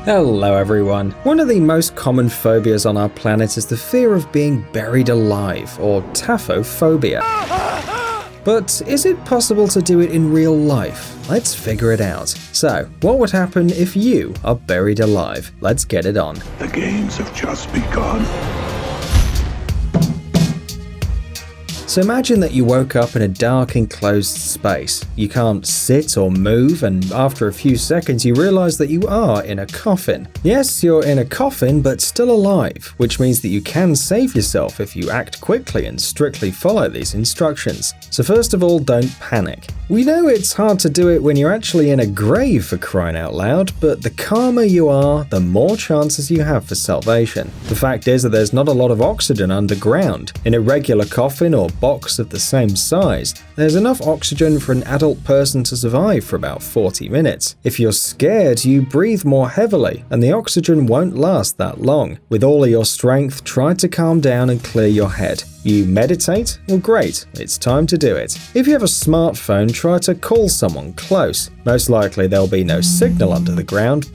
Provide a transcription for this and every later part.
Hello everyone. One of the most common phobias on our planet is the fear of being buried alive, or taphophobia. But is it possible to do it in real life? Let's figure it out. So, what would happen if you are buried alive? Let's get it on. The games have just begun. So imagine that you woke up in a dark enclosed space. You can't sit or move, and after a few seconds you realize that you are in a coffin. Yes, you're in a coffin, but still alive, which means that you can save yourself if you act quickly and strictly follow these instructions. So first of all, don't panic. We know it's hard to do it when you're actually in a grave, for crying out loud, but the calmer you are, the more chances you have for salvation. The fact is that there's not a lot of oxygen underground. In a regular coffin or box of the same size, there's enough oxygen for an adult person to survive for about 40 minutes. If you're scared, you breathe more heavily, and the oxygen won't last that long. With all of your strength, try to calm down and clear your head. You meditate? Well, great, it's time to do it. If you have a smartphone, try to call someone close. Most likely there'll be no signal under the ground,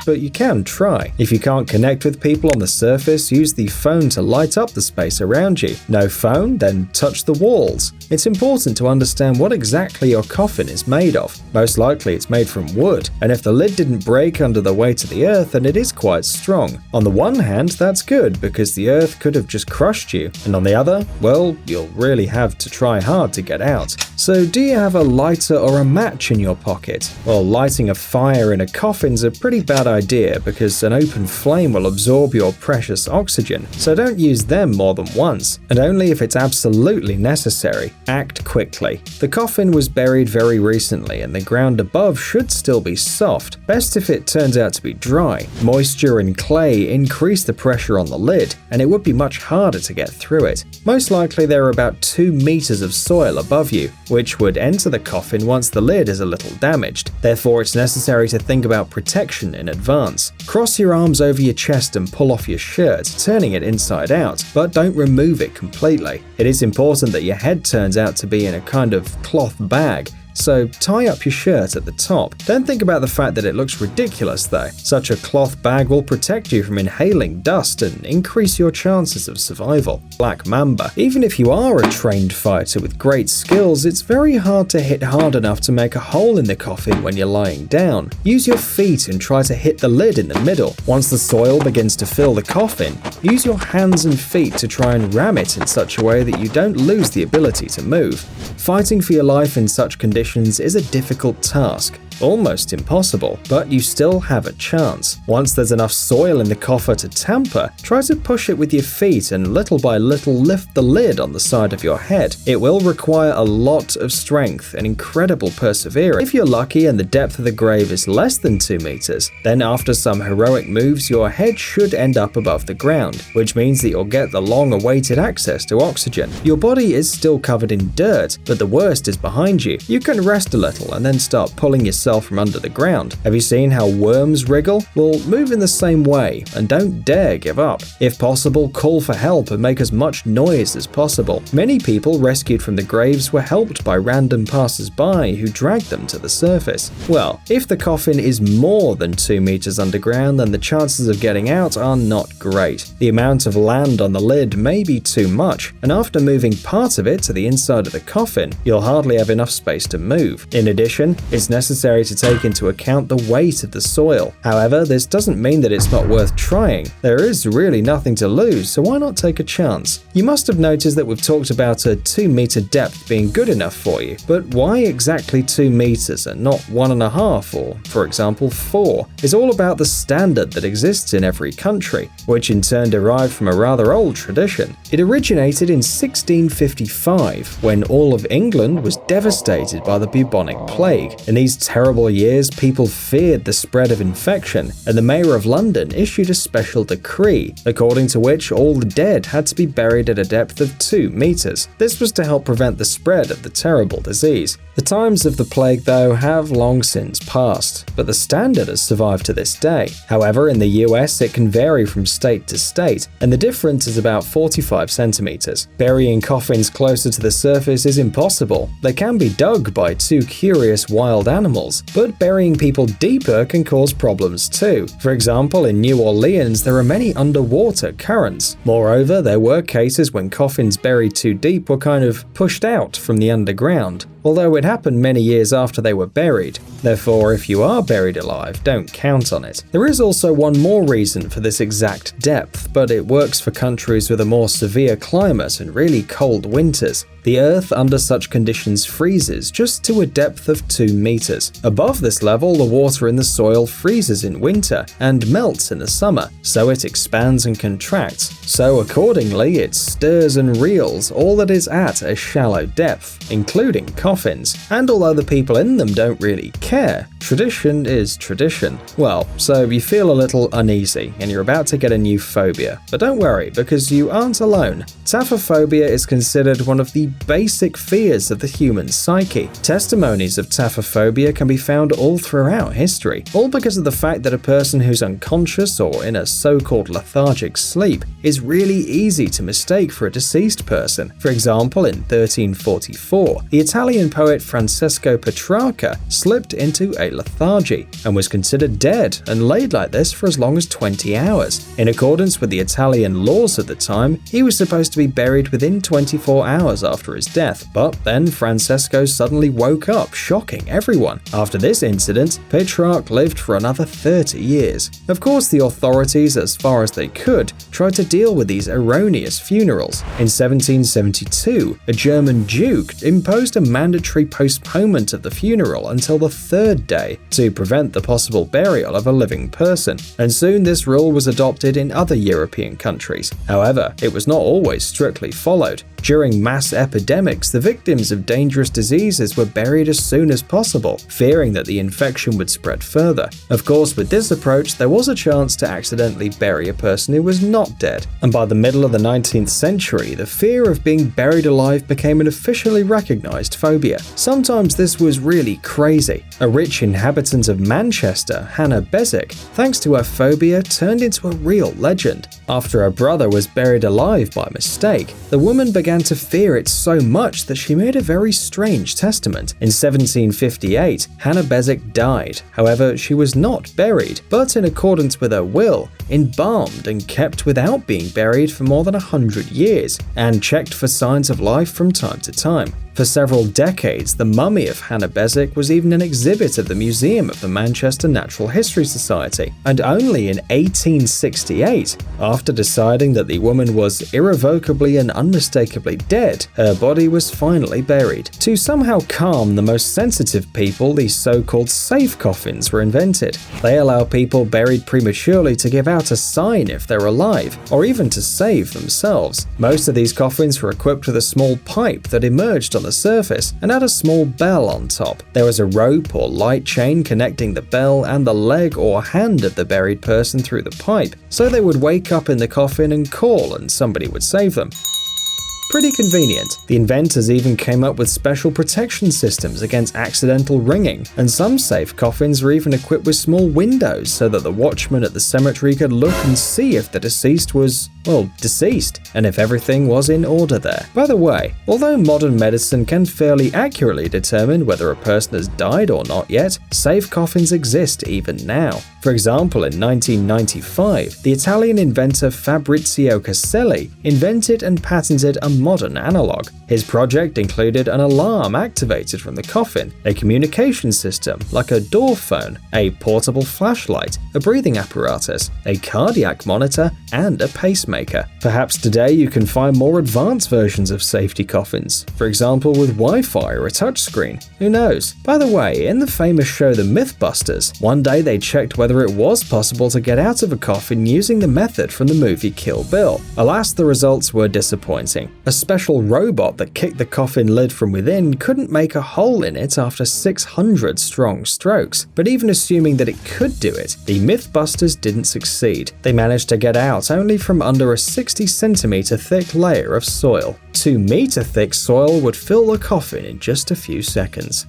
but you can try. If you can't connect with people on the surface, use the phone to light up the space around you. No phone? Then touch the walls. It's important to understand what exactly your coffin is made of. Most likely it's made from wood, and if the lid didn't break under the weight of the earth, then it is quite strong. On the one hand, that's good, because the earth could have just crushed you, and on the other, well, you'll really have to try hard to get out. So do you have a lighter or a match in your pocket? Well, lighting a fire in a coffin's a pretty bad idea because an open flame will absorb your precious oxygen, so don't use them more than once, and only if it's absolutely necessary. Act quickly. The coffin was buried very recently and the ground above should still be soft, best if it turns out to be dry. Moisture and clay increase the pressure on the lid, and it would be much harder to get through it. Most likely there are about 2 meters of soil above you, which would enter the coffin once the lid is a little damaged. Therefore, it's necessary to think about protection in advance. Cross your arms over your chest and pull off your shirt, turning it inside out, but don't remove it completely. It is important that your head turns out to be in a kind of cloth bag, so tie up your shirt at the top. Don't think about the fact that it looks ridiculous though. Such a cloth bag will protect you from inhaling dust and increase your chances of survival. Black Mamba. Even if you are a trained fighter with great skills, it's very hard to hit hard enough to make a hole in the coffin when you're lying down. Use your feet and try to hit the lid in the middle. Once the soil begins to fill the coffin, use your hands and feet to try and ram it in such a way that you don't lose the ability to move. Fighting for your life in such conditions is a difficult task, almost impossible, but you still have a chance. Once there's enough soil in the coffer to tamper, try to push it with your feet and little by little lift the lid on the side of your head. It will require a lot of strength and incredible perseverance. If you're lucky and the depth of the grave is less than 2 meters, then after some heroic moves, your head should end up above the ground, which means that you'll get the long-awaited access to oxygen. Your body is still covered in dirt, but the worst is behind you. You can rest a little and then start pulling yourself from under the ground. Have you seen how worms wriggle? Well, move in the same way and don't dare give up. If possible, call for help and make as much noise as possible. Many people rescued from the graves were helped by random passers-by who dragged them to the surface. Well, if the coffin is more than 2 meters underground, then the chances of getting out are not great. The amount of land on the lid may be too much, and after moving part of it to the inside of the coffin, you'll hardly have enough space to move. In addition, it's necessary to take into account the weight of the soil. However, this doesn't mean that it's not worth trying. There is really nothing to lose, so why not take a chance? You must have noticed that we've talked about a 2-meter depth being good enough for you, but why exactly 2 meters and not 1.5 or, for example, 4? It's all about the standard that exists in every country, which in turn derived from a rather old tradition. It originated in 1655, when all of England was devastated by the bubonic plague. In these terrible years, people feared the spread of infection, and the mayor of London issued a special decree, according to which all the dead had to be buried at a depth of 2 meters. This was to help prevent the spread of the terrible disease. The times of the plague, though, have long since passed, but the standard has survived to this day. However, in the US, it can vary from state to state, and the difference is about 45 centimeters. Burying coffins closer to the surface is impossible. They can be dug by 2 curious wild animals funerals, but burying people deeper can cause problems too. For example, in New Orleans, there are many underwater currents. Moreover, there were cases when coffins buried too deep were kind of pushed out from the underground, although it happened many years after they were buried. Therefore, if you are buried alive, don't count on it. There is also one more reason for this exact depth, but it works for countries with a more severe climate and really cold winters. The Earth under such conditions freezes just to a depth of 2 meters. Above this level, the water in the soil freezes in winter and melts in the summer, so it expands and contracts. So accordingly, it stirs and reels all that is at a shallow depth, including coffins. And although the people in them don't really care, tradition is tradition. Well, so you feel a little uneasy and you're about to get a new phobia. But don't worry, because you aren't alone. Taphophobia is considered one of the basic fears of the human psyche. Testimonies of taphophobia can be found all throughout history, all because of the fact that a person who's unconscious or in a so-called lethargic sleep is really easy to mistake for a deceased person. For example, in 1344, the Italian poet Francesco Petrarca slipped into a lethargy and was considered dead and laid like this for as long as 20 hours. In accordance with the Italian laws at the time, he was supposed to be buried within 24 hours after his death, but then Francesco suddenly woke up, shocking everyone. After this incident, Petrarch lived for another 30 years. Of course, the authorities, as far as they could, tried to deal with these erroneous funerals. In 1772, a German duke imposed a mandatory postponement of the funeral until the 3rd day to prevent the possible burial of a living person, and soon this rule was adopted in other European countries. However, it was not always strictly followed. During mass epidemics, the victims of dangerous diseases were buried as soon as possible, fearing that the infection would spread further. Of course, with this approach, there was a chance to accidentally bury a person who was not dead. And by the middle of the 19th century, the fear of being buried alive became an officially recognized phobia. Sometimes this was really crazy. A rich inhabitant of Manchester, Hannah Beswick, thanks to her phobia, turned into a real legend. After her brother was buried alive by mistake, the woman began to fear it so much that she made a very strange testament. In 1758, Hannah Beswick died. However, she was not buried, but in accordance with her will, embalmed and kept without being buried for more than 100 years, and checked for signs of life from time to time. For several decades, the mummy of Hannah Beswick was even an exhibit at the Museum of the Manchester Natural History Society, and only in 1868, after deciding that the woman was irrevocably and unmistakably dead, her body was finally buried. To somehow calm the most sensitive people, these so-called safe coffins were invented. They allow people buried prematurely to give out a sign if they're alive, or even to save themselves. Most of these coffins were equipped with a small pipe that emerged on the surface and had a small bell on top. There was a rope or light chain connecting the bell and the leg or hand of the buried person through the pipe, so they would wake up in the coffin and call and somebody would save them. Pretty convenient. The inventors even came up with special protection systems against accidental ringing, and some safe coffins were even equipped with small windows so that the watchman at the cemetery could look and see if the deceased was, well, deceased, and if everything was in order there. By the way, although modern medicine can fairly accurately determine whether a person has died or not yet, safe coffins exist even now. For example, in 1995, the Italian inventor Fabrizio Caselli invented and patented a modern analog. His project included an alarm activated from the coffin, a communication system like a door phone, a portable flashlight, a breathing apparatus, a cardiac monitor, and a pacemaker. Perhaps today you can find more advanced versions of safety coffins, for example with Wi-Fi or a touchscreen. Who knows? By the way, in the famous show The Mythbusters, one day they checked whether it was possible to get out of a coffin using the method from the movie Kill Bill. Alas, the results were disappointing. A special robot that kicked the coffin lid from within couldn't make a hole in it after 600 strong strokes. But even assuming that it could do it, the Mythbusters didn't succeed. They managed to get out only from under a 60cm thick layer of soil. 2 meter thick soil would fill the coffin in just a few seconds.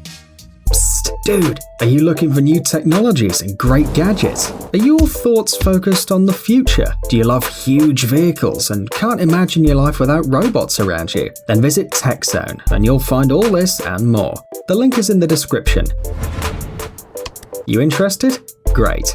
Psst, dude, are you looking for new technologies and great gadgets? Are your thoughts focused on the future? Do you love huge vehicles and can't imagine your life without robots around you? Then visit TechZone and you'll find all this and more. The link is in the description. You interested? Great.